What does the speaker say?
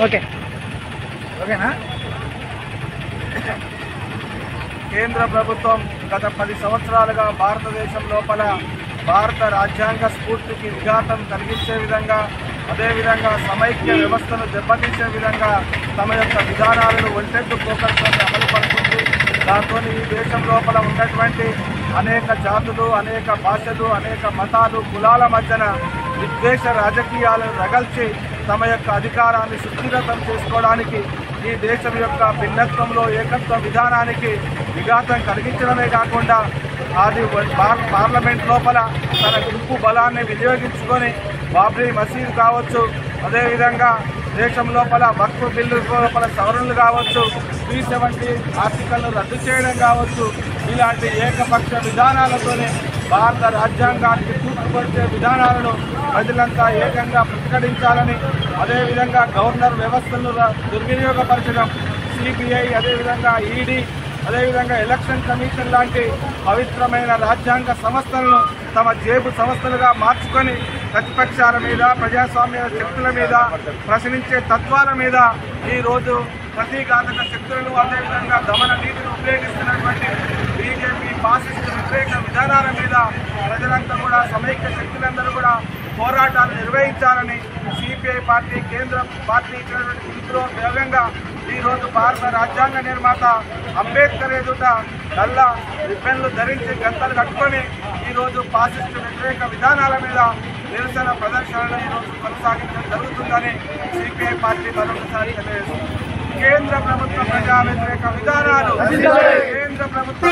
ఓకేనా? కేంద్ర ప్రభుత్వం గత 10 సంవత్సరాలుగా భారతదేశం లోపల భారత రాజ్యాంగ స్ఫూర్తికి విఘాతం కలిగించే విధంగా, అదేవిధంగా సమైక్య వ్యవస్థను దెబ్బతీసే విధంగా తమ యొక్క విధానాలను ఒంటెత్తు పోకడతో అమలుపడుతుంది. దాంతో ఈ దేశం లోపల ఉన్నటువంటి అనేక జాతులు, అనేక భాషలు, అనేక మతాలు, కులాల మధ్యన విద్వేష రాజకీయాలను రగల్చి తమ యొక్క అధికారాన్ని సుస్థిరతం చేసుకోవడానికి, ఈ దేశం యొక్క భిన్నత్వంలో ఏకత్వ విధానానికి విఘాతం కలిగించడమే కాకుండా అది పార్లమెంట్ లోపల తన గుంపు బలాన్ని వినియోగించుకొని బాబ్రీ మసీద్ కావచ్చు, అదేవిధంగా దేశం లోపల వక్ఫ్ బిల్లు లోపల సవరణలు కావచ్చు, 370 ఆర్టికల్ను రద్దు చేయడం కావచ్చు, ఇలాంటి ఏకపక్ష విధానాలతోనే భారత రాజ్యాంగానికి తూర్పుపరిచే విధానాలను ప్రజలంతా ఏకంగా ప్రతిఘటించాలని, అదేవిధంగా గవర్నర్ వ్యవస్థను దుర్వినియోగపరచడం, సిబిఐ, అదేవిధంగా ఈడీ, అదేవిధంగా ఎలక్షన్ కమిషన్ లాంటి పవిత్రమైన రాజ్యాంగ సంస్థలను తమ జేబు సంస్థలుగా మార్చుకొని ప్రతిపక్షాల మీద, ప్రజాస్వామ్య శక్తుల మీద, ప్రశ్నించే తత్వాల మీద ఈరోజు ప్రతీకాత్మక శక్తులను, అదేవిధంగా దమన నీతిని ఉపయోగిస్తున్నటువంటి బీజేపీ ఫాసిస్ట్ వ్యతిరేక విధానాల మీద ప్రజలంతా కూడా, సమైక్య శక్తులందరూ కూడా పోరాటాలు నిర్వహించాలని సిపిఐ పార్టీ కేంద్ర పార్టీ ఇచ్చినటువంటి పిలుపులో భాగంగా ఈరోజు భారత రాజ్యాంగ నిర్మాత అంబేద్కర్ ఎదుట నల్ల రిబ్బన్లు ధరించి గంతలు కట్టుకొని ఈరోజు ఫాసిస్ట్ వ్యతిరేక విధానాల మీద నిరసన ప్రదర్శనలు ఈరోజు కొనసాగించడం జరుగుతుందని సిపిఐ పార్టీ మరొకసారి తెలియజేస్తుంది. కేంద్ర ప్రభుత్వ ప్రజా వ్యతిరేక విధానాలు, కేంద్ర ప్రభుత్వ